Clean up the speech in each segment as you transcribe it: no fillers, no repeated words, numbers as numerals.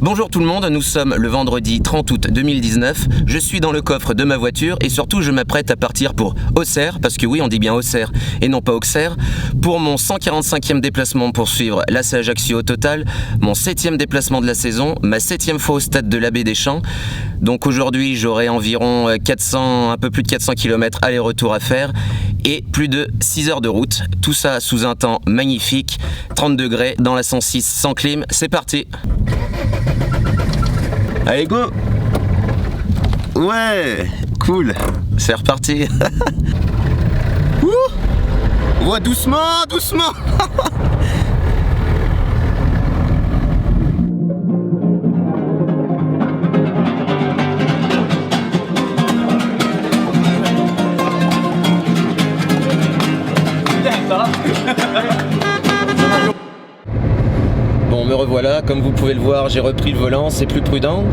Bonjour tout le monde, nous sommes le vendredi 30 août 2019. Je suis dans le coffre de ma voiture et surtout je m'apprête à partir pour Auxerre, parce que oui on dit bien Auxerre et non pas Auxerre, pour mon 145e déplacement pour suivre l'AC Ajaccio au total, mon 7e déplacement de la saison, ma 7e fois au stade de l'Abbé des Champs. Donc aujourd'hui j'aurai environ un peu plus de 400 km aller-retour à faire et plus de 6 heures de route. Tout ça sous un temps magnifique, 30 degrés dans la 106 sans clim. C'est parti! Allez go! Ouais, cool, c'est reparti. Ouais, doucement, doucement. Bon, me revoilà, comme vous pouvez le voir, j'ai repris le volant, c'est plus prudent,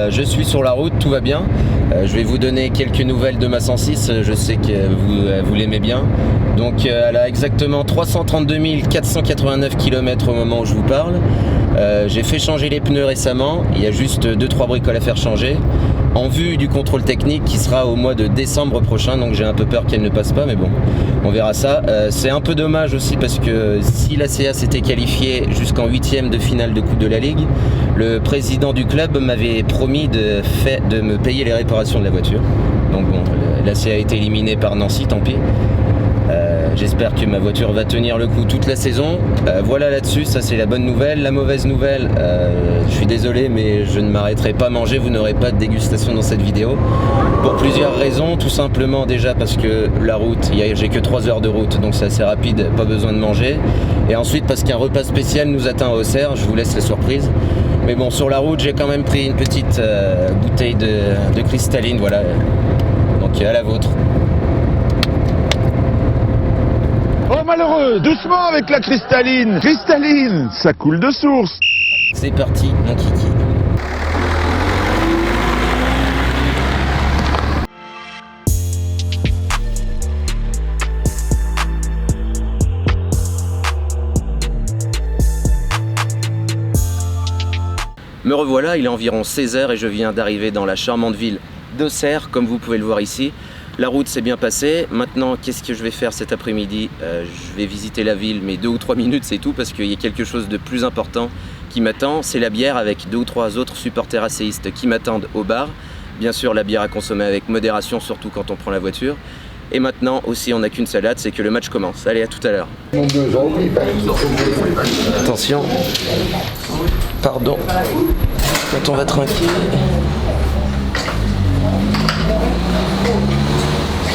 je suis sur la route, tout va bien. Je vais vous donner quelques nouvelles de ma 106, je sais que vous l'aimez bien. Donc elle a exactement 332 489 km au moment où je vous parle. J'ai fait changer les pneus récemment, il y a juste 2-3 bricoles à faire changer. En vue du contrôle technique qui sera au mois de décembre prochain, donc j'ai un peu peur qu'elle ne passe pas, mais bon, on verra ça. C'est un peu dommage aussi parce que si l'ACA s'était qualifiée jusqu'en 8e de finale de Coupe de la Ligue, le président du club m'avait promis de me payer les réparations de la voiture. Donc bon, l'ACA a été éliminée par Nancy, tant pis. J'espère que ma voiture va tenir le coup toute la saison. Voilà là-dessus, ça c'est la bonne nouvelle. La mauvaise nouvelle, je suis désolé mais je ne m'arrêterai pas à manger, vous n'aurez pas de dégustation dans cette vidéo. Pour plusieurs raisons, tout simplement déjà parce que la route, j'ai que 3 heures de route, donc c'est assez rapide, pas besoin de manger. Et ensuite parce qu'un repas spécial nous attend à Auxerre, je vous laisse la surprise. Mais bon, sur la route, j'ai quand même pris une petite bouteille de cristalline, voilà. Donc à la vôtre. Oh malheureux, doucement avec la cristalline. Cristalline, ça coule de source. C'est parti, mon kiki. Me revoilà, il est environ 16h et je viens d'arriver dans la charmante ville d'Auxerre, comme vous pouvez le voir ici. La route s'est bien passée. Maintenant, qu'est-ce que je vais faire cet après-midi? Je vais visiter la ville, mais 2 ou 3 minutes, c'est tout, parce qu'il y a quelque chose de plus important qui m'attend. C'est la bière avec 2 ou 3 autres supporters acéistes qui m'attendent au bar. Bien sûr, la bière à consommer avec modération, surtout quand on prend la voiture. Et maintenant aussi, on n'a qu'une salade, c'est que le match commence. Allez, à tout à l'heure. Attention. Pardon. Quand on va tranquille.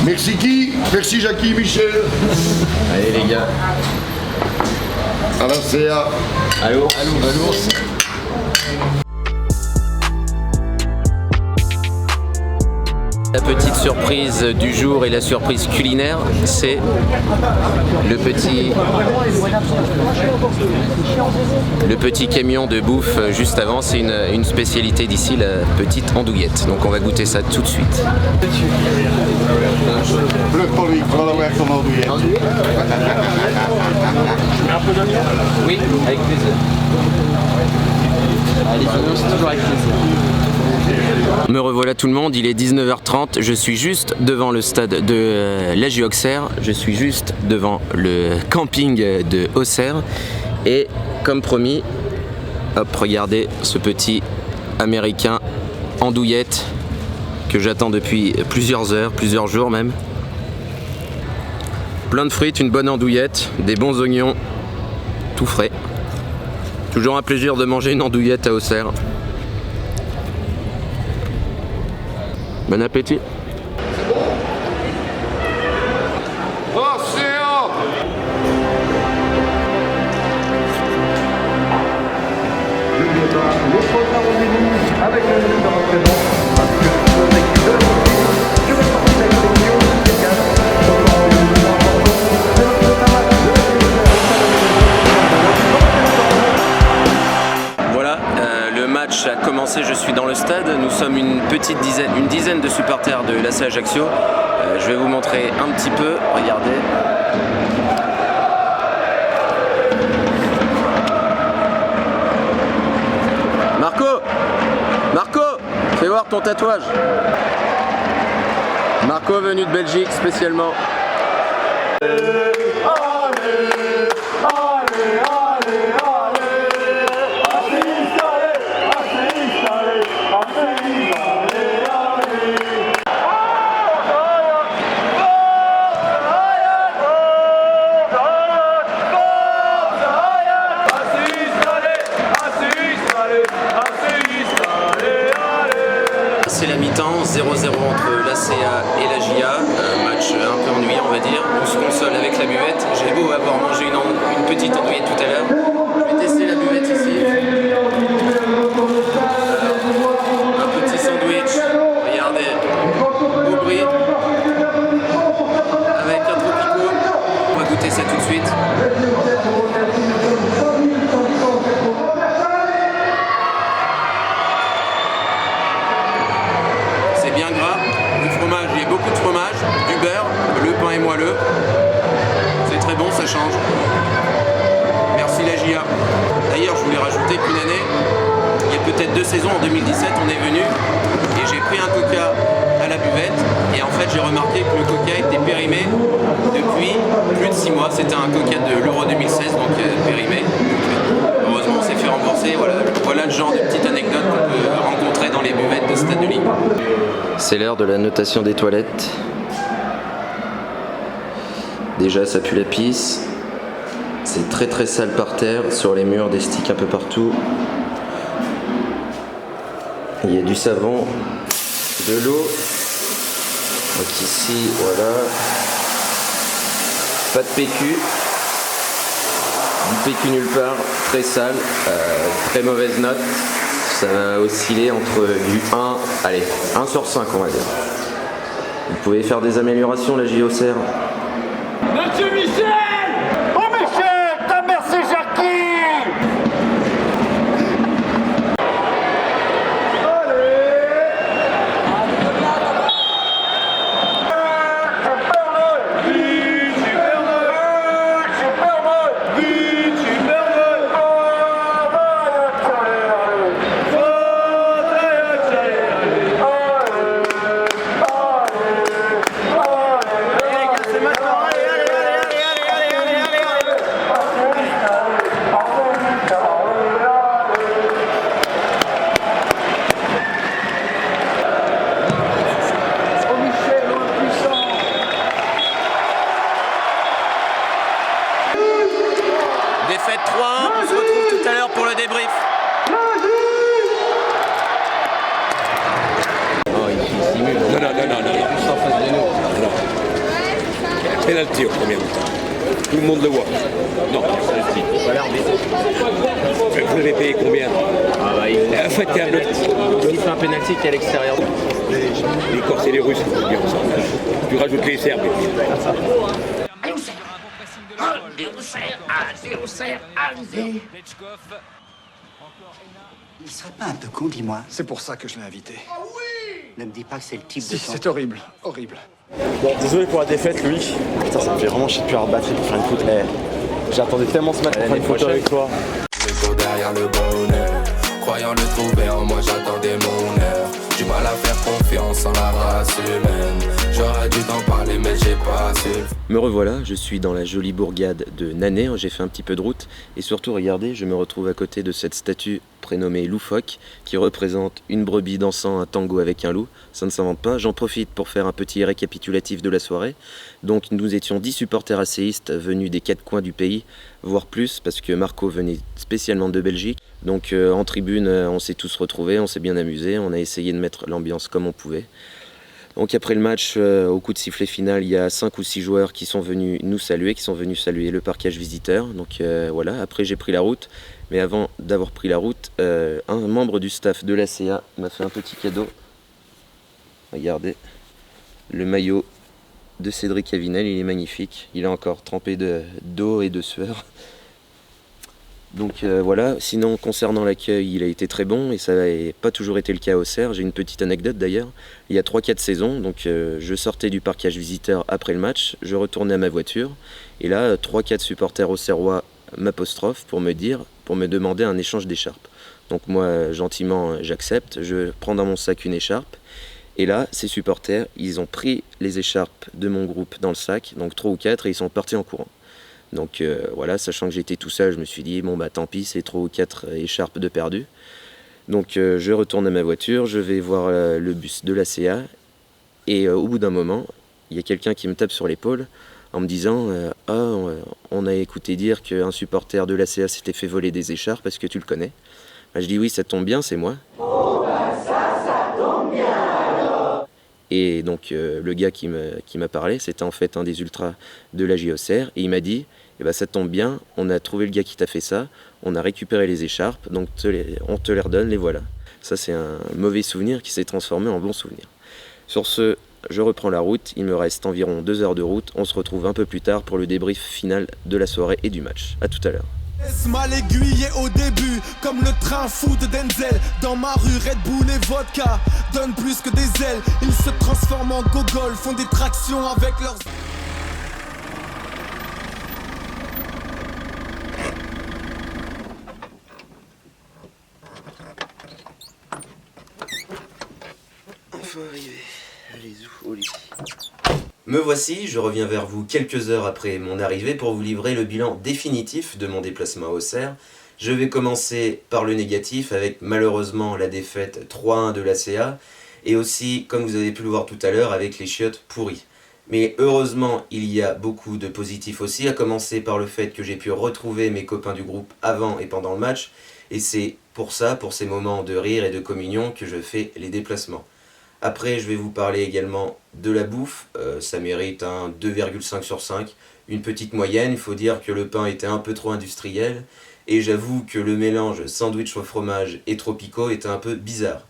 Merci qui? Merci Jackie, Michel. Allez les gars. À la CA. Allô, allô, allô. La petite surprise du jour et la surprise culinaire, c'est le petit camion de bouffe juste avant. C'est une spécialité d'ici, la petite andouillette. Donc on va goûter ça tout de suite. Vlug Polly, voilà werkt van andouillette. Oui, avec plaisir. Les oignons, c'est toujours avec plaisir. Me revoilà tout le monde, il est 19h30, je suis juste devant le stade de l'AJ Auxerre, je suis juste devant le camping de Auxerre et comme promis, hop, regardez ce petit américain andouillette que j'attends depuis plusieurs heures, plusieurs jours même. Plein de frites, une bonne andouillette, des bons oignons, tout frais. Toujours un plaisir de manger une andouillette à Auxerre. Bon appétit. Océan. Le programme rendez-vous avec le ministre de la Représentante. Voilà, le match a commencé, je suis dans le stade, nous sommes une dizaine de supporters de l'AC Ajaccio. Je vais vous montrer un petit peu, regardez. Marco, fais voir ton tatouage. Marco venu de Belgique spécialement. C'est la mi-temps, 0-0 entre l'ACA et la JA, un match un peu ennuyant on va dire. On se console avec la buvette. J'ai beau avoir mangé une petite andouillette tout à l'heure. Je vais tester la buvette ici. Alors, un petit sandwich, regardez, au brie, avec un tropico. On va goûter ça tout de suite. Bien gras, du fromage, il y a beaucoup de fromage, du beurre, le pain est moelleux, c'est très bon, ça change. Merci la JA. D'ailleurs, je voulais rajouter qu'une année, il y a peut-être 2 saisons, en 2017, on est venu et j'ai pris un coca à la buvette et en fait j'ai remarqué que le coca était périmé depuis plus de 6 mois. C'était un coca de l'Euro 2016, donc périmé. Heureusement, on s'est fait rembourser. Voilà le genre de petite anecdote qu'on peut rencontrer dans les buvettes de Stade de Ligue. C'est l'heure de la notation des toilettes. Déjà, ça pue la pisse. C'est très très sale par terre, sur les murs, des sticks un peu partout. Il y a du savon, de l'eau. Donc ici, voilà. Pas de PQ. Du PQ nulle part, très sale, très mauvaise note. Ça va osciller entre du 1, allez, 1 sur 5 on va dire. Vous pouvez faire des améliorations la JOCR. Monsieur Michel! Oh Michel, ta mère c'est Jackie! Défaite 3-1, on se retrouve tout à l'heure pour le débrief. Oh, il simule. Non. Il est juste en face de nous. Non. Penalty au premier temps. Tout le monde le voit. Non. Pas l'arbitre. Vous l'avez payé combien? Ah bah, En fait, il fait un penalty qui est à l'extérieur. les Corses et les Russes, c'est bien ça. Tu rajoutes les Serbes. Il serait pas un peu con, dis-moi. C'est pour ça que je l'ai invité. Ne me dis pas que c'est le type de Si, son... c'est horrible, horrible. Bon, désolé pour la défaite, Louis. Putain, ça me fait vraiment chier de plus avoir battu pour faire une photo. J'attendais tellement ce match pour faire une photo avec toi. Je cours derrière le bonheur, croyant le trouver en moi, j'attendais mon heure. Du mal à faire confiance en la race humaine. J'aurais dû t'en parler mais j'ai pas su. Me revoilà, je suis dans la jolie bourgade de Nanay, j'ai fait un petit peu de route et surtout regardez, je me retrouve à côté de cette statue prénommée Loufoque qui représente une brebis dansant un tango avec un loup, ça ne s'invente pas. J'en profite pour faire un petit récapitulatif de la soirée. Donc nous étions 10 supporters ACistes venus des 4 coins du pays, voire plus parce que Marco venait spécialement de Belgique. Donc en tribune on s'est tous retrouvés, on s'est bien amusés, on a essayé de mettre l'ambiance comme on pouvait. Donc après le match, au coup de sifflet final, il y a 5 ou 6 joueurs qui sont venus nous saluer, qui sont venus saluer le parquage visiteur. Donc voilà, après j'ai pris la route. Mais avant d'avoir pris la route, un membre du staff de l'ACA m'a fait un petit cadeau. Regardez, le maillot de Cédric Avinel, il est magnifique. Il est encore trempé d'eau et de sueur. Donc voilà, sinon concernant l'accueil, il a été très bon et ça n'a pas toujours été le cas au Cerf. J'ai une petite anecdote d'ailleurs, il y a 3-4 saisons, donc je sortais du parquage visiteur après le match, je retournais à ma voiture et là 3-4 supporters au Cerrois m'apostrophent pour me demander un échange d'écharpe. Donc moi, gentiment, j'accepte. Je prends dans mon sac une écharpe. Et là, ces supporters, ils ont pris les écharpes de mon groupe dans le sac, donc 3 ou 4, et ils sont partis en courant. Donc voilà, sachant que j'étais tout seul, je me suis dit, bon bah tant pis, c'est 3 ou 4 écharpes de perdu. Donc je retourne à ma voiture, je vais voir le bus de l'ACA, et au bout d'un moment, il y a quelqu'un qui me tape sur l'épaule en me disant « Ah, on a écouté dire qu'un supporter de l'ACA s'était fait voler des écharpes, est-ce que tu le connais ?» Je dis « Oui, ça tombe bien, c'est moi. » Ça tombe bien alors. Et donc le gars qui m'a parlé, c'était en fait un des ultras de la JOCR, et il m'a dit eh ben, ça tombe bien, on a trouvé le gars qui t'a fait ça, on a récupéré les écharpes, donc on te les redonne, les voilà. Ça c'est un mauvais souvenir qui s'est transformé en bon souvenir. Sur ce, je reprends la route, il me reste environ 2 heures de route, on se retrouve un peu plus tard pour le débrief final de la soirée et du match. A tout à l'heure. Laisse mal aiguillé au début, comme le train fou de Denzel. Dans ma rue, Red Bull et vodka donnent plus que des ailes. Ils se transforment en gogol, font des tractions avec leurs... Enfin arrivé, allez au lit. Me voici, je reviens vers vous quelques heures après mon arrivée pour vous livrer le bilan définitif de mon déplacement à Auxerre. Je vais commencer par le négatif avec malheureusement la défaite 3-1 de l'ACA et aussi, comme vous avez pu le voir tout à l'heure, avec les chiottes pourries. Mais heureusement, il y a beaucoup de positifs aussi, à commencer par le fait que j'ai pu retrouver mes copains du groupe avant et pendant le match, et c'est pour ça, pour ces moments de rire et de communion, que je fais les déplacements. Après, je vais vous parler également de la bouffe, ça mérite un 2,5 sur 5, une petite moyenne. Il faut dire que le pain était un peu trop industriel, et j'avoue que le mélange sandwich au fromage et tropicaux était un peu bizarre.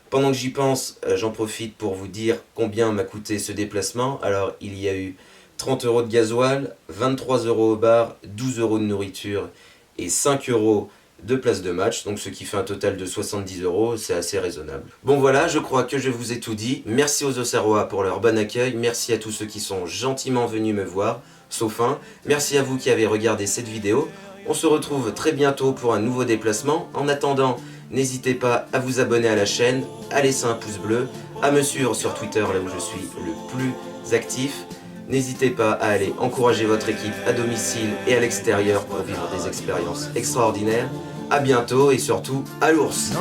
Pendant que j'y pense, j'en profite pour vous dire combien m'a coûté ce déplacement. Alors, il y a eu 30 € de gasoil, 23 € au bar, 12 € de nourriture et 5 € de place de match, donc ce qui fait un total de 70 €, c'est assez raisonnable. Bon voilà, je crois que je vous ai tout dit. Merci aux Auxerrois pour leur bon accueil, merci à tous ceux qui sont gentiment venus me voir, sauf un. Merci à vous qui avez regardé cette vidéo. On se retrouve très bientôt pour un nouveau déplacement. En attendant, n'hésitez pas à vous abonner à la chaîne, à laisser un pouce bleu, à me suivre sur Twitter là où je suis le plus actif. N'hésitez pas à aller encourager votre équipe à domicile et à l'extérieur pour vivre des expériences extraordinaires. A bientôt et surtout, à l'ours!